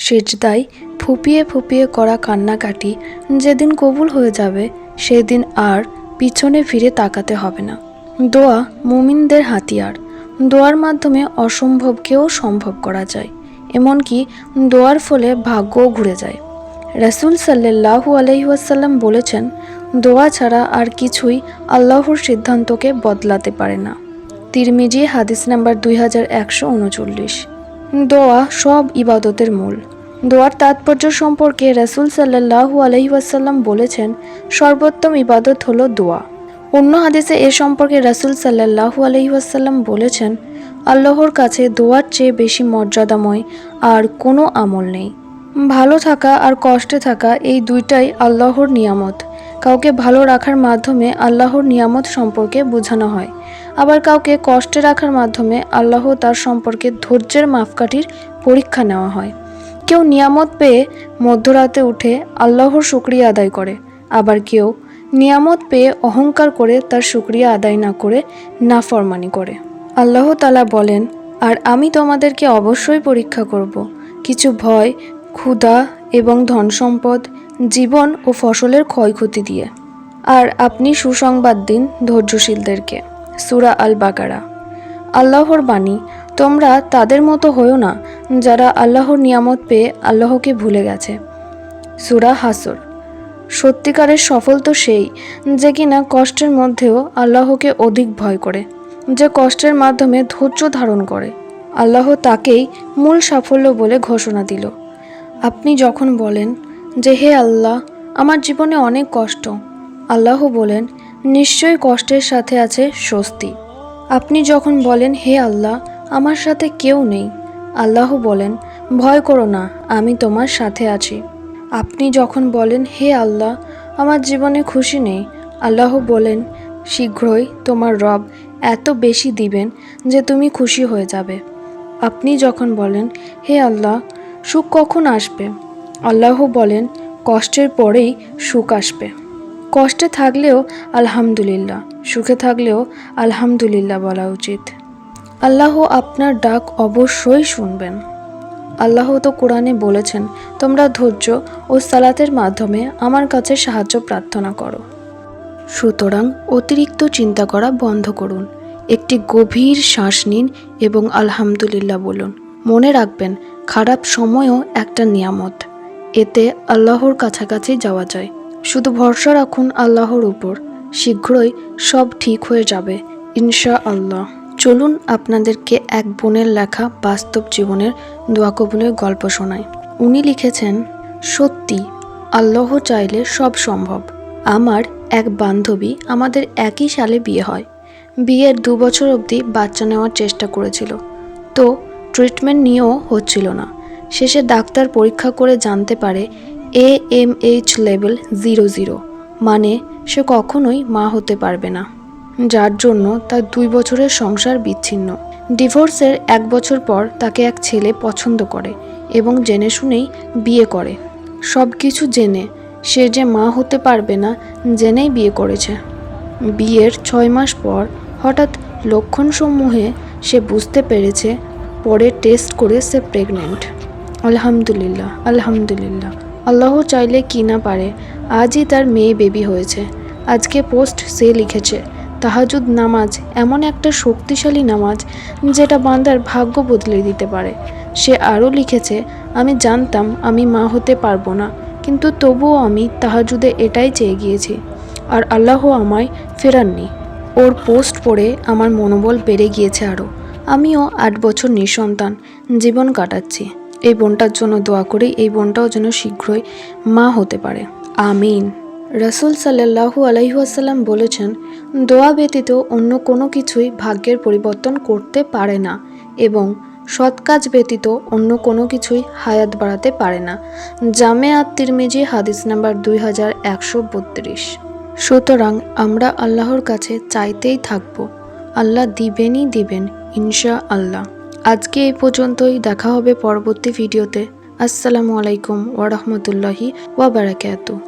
সেজদায় ফুপিয়ে ফুপিয়ে করা কান্নাকাটি যেদিন কবুল হয়ে যাবে সেদিন আর পিছনে ফিরে তাকাতে হবে না। দোয়া মুমিনদের হাতিয়ার। দোয়ার মাধ্যমে অসম্ভবকেও সম্ভব করা যায়, এমনকি দোয়ার ফলে ভাগ্যও ঘুরে যায়। রাসূল সাল্লাল্লাহু আলাইহি ওয়াসাল্লাম বলেছেন, দোয়া ছাড়া আর কিছুই আল্লাহর সিদ্ধান্তকে বদলাতে পারে না। তিরমিজি হাদিস নাম্বার 2139। দোয়া সব ইবাদতের মূল। দোয়ার তাৎপর্য সম্পর্কে রাসূল সাল্লাল্লাহু আলাইহি ওয়াসাল্লাম বলেছেন, সর্বোত্তম ইবাদত হলো দোয়া। অন্য হাদিসে এ সম্পর্কে রাসূল সাল্লাল্লাহু আলাইহি ওয়াসাল্লাম বলেছেন, আল্লাহর কাছে দোয়ার চেয়ে বেশি মর্যাদাময় আর কোনো আমল নেই। ভালো থাকা আর কষ্টে থাকা এই দুইটাই আল্লাহর নিয়ামত। কাউকে ভালো রাখার মাধ্যমে আল্লাহর নিয়ামত সম্পর্কে বোঝানো হয়, আবার কাউকে কষ্টে রাখার মাধ্যমে আল্লাহ তার সম্পর্কে ধৈর্যের মাপকাঠির পরীক্ষা নেওয়া হয়। কেউ নিয়ামত পেয়ে মধ্যরাতে উঠে আল্লাহর শুকরিয়া আদায় করে, আবার কেউ নিয়ামত পেয়ে অহংকার করে তার শুকরিয়া আদায় না করে নাফরমানি করে। আল্লাহ তাআলা বলেন, আর আমি তোমাদেরকে অবশ্যই পরীক্ষা করব কিছু ভয়, ক্ষুধা এবং ধন সম্পদ, জীবন ও ফসলের ক্ষয়ক্ষতি দিয়ে, আর আপনি সুসংবাদ দিন ধৈর্যশীলদেরকে। সূরা আল বাকারা। আল্লাহর বাণী, তোমরা তাদের মতো হয়ো না যারা আল্লাহর নিয়ামত পেয়ে আল্লাহকে ভুলে গেছে। সূরা হাসর। সত্যিকারের সফল তো সেই যে কিনা কষ্টের মধ্যেও আল্লাহকে অধিক ভয় করে, যে কষ্টের মাধ্যমে ধৈর্য ধারণ করে। আল্লাহ তাকেই মূল সাফল্য বলে ঘোষণা দিল। আপনি যখন বলেন যে হে আল্লাহ, আমার জীবনে অনেক কষ্ট, আল্লাহ বলেন, নিশ্চয়ই কষ্টের সাথে আছে স্বস্তি। আপনি যখন বলেন হে আল্লাহ, আমার সাথে কেউ নেই, আল্লাহ বলেন, ভয় করো না, আমি তোমার সাথে আছি। আপনি যখন বলেন হে আল্লাহ, আমার জীবনে খুশি নেই, আল্লাহ বলেন, শীঘ্রই তোমার রব এত বেশি দিবেন যে তুমি খুশি হয়ে যাবে। আপনি যখন বলেন হে আল্লাহ, সুখ কখন আসবে, আল্লাহ বলেন, কষ্টের পরেই সুখ আসবে। কষ্টে থাকলেও আলহামদুলিল্লাহ, সুখে থাকলেও আলহামদুলিল্লাহ বলা উচিত। আল্লাহ আপনার ডাক অবশ্যই শুনবেন। আল্লাহ তো কোরআনে বলেছেন, তোমরা ধৈর্য ও সালাতের মাধ্যমে আমার কাছে সাহায্য প্রার্থনা করো। সুতরাং অতিরিক্ত চিন্তা করা বন্ধ করুন, একটি গভীর শ্বাস নিন এবং আলহামদুলিল্লাহ বলুন। মনে রাখবেন, খারাপ সময়ও একটা নিয়ামত, এতে আল্লাহর কাছাকাছি যাওয়া যায়। শুধু ভরসা রাখুন আল্লাহর উপর, শীঘ্রই সব ঠিক হয়ে যাবে ইনশাআল্লাহ। চলুন আপনাদেরকে এক বোনের লেখা বাস্তব জীবনের দোয়া কবুলের গল্প শোনাই। উনি লিখেছেন, সত্যি আল্লাহ চাইলে সব সম্ভব। আমার এক বান্ধবী, আমাদের একই সালে বিয়ে হয়। বিয়ের 2 বছর অবধি বাচ্চা নেওয়ার চেষ্টা করেছিল, তো ট্রিটমেন্ট নিয়েও হচ্ছিল না। শেষে ডাক্তার পরীক্ষা করে জানতে পারে AMH লেভেল 00, মানে সে কখনোই মা হতে পারবে না, যার জন্য তার 2 বছরের সংসার বিচ্ছিন্ন। ডিভোর্সের 1 বছর পর তাকে এক ছেলে পছন্দ করে এবং জেনে শুনেই বিয়ে করে। সব কিছু জেনে, সে যে মা হতে পারবে না জেনেই বিয়ে করেছে। বিয়ের 6 মাস পর হঠাৎ লক্ষণসমূহে সে বুঝতে পেরেছে, পরে টেস্ট করে সে প্রেগনেন্ট। আলহামদুলিল্লাহ, আলহামদুলিল্লাহ। আল্লাহ চাইলে কি না পারে, আজই তার মেয়ে বেবি হয়েছে। আজকে পোস্ট সে লিখেছে, তাহাজ্জুদ নামাজ এমন একটা শক্তিশালী নামাজ যেটা বান্দার ভাগ্য বদলে দিতে পারে। সে আরও লিখেছে, আমি জানতাম আমি মা হতে পারবো না, কিন্তু তবুও আমি তাহাজ্জুদে এটাই চেয়ে গিয়েছি, আর আল্লাহ আমায় ফেরাননি। ওর পোস্ট পড়ে আমার মনোবল বেড়ে গিয়েছে আরও। আমিও 8 বছর নিঃসন্তান জীবন কাটাচ্ছি। এই বোনটার জন্য দোয়া করি, এই বোনটাও যেন শীঘ্রই মা হতে পারে, আমিন। রাসূল সাল্লাল্লাহু আলাইহি ওয়াসাল্লাম বলেছেন, দোয়া ব্যতীত অন্য কোনো কিছুই ভাগ্যের পরিবর্তন করতে পারে না এবং সৎ কাজ ব্যতীত অন্য কোনো কিছুই হায়াত বাড়াতে পারে না। জামে আত-তিরমিজি হাদিস নাম্বার 2132। সুতরাং আমরা আল্লাহর কাছে চাইতেই থাকব, আল্লাহ দিবেনই দিবেন ইনশাআল্লাহ। আজকে এই পর্যন্তই, দেখা হবে পরবর্তী ভিডিওতে। আসসালামু আলাইকুম ওয়া রাহমাতুল্লাহি ওয়া বারাকাতুহু।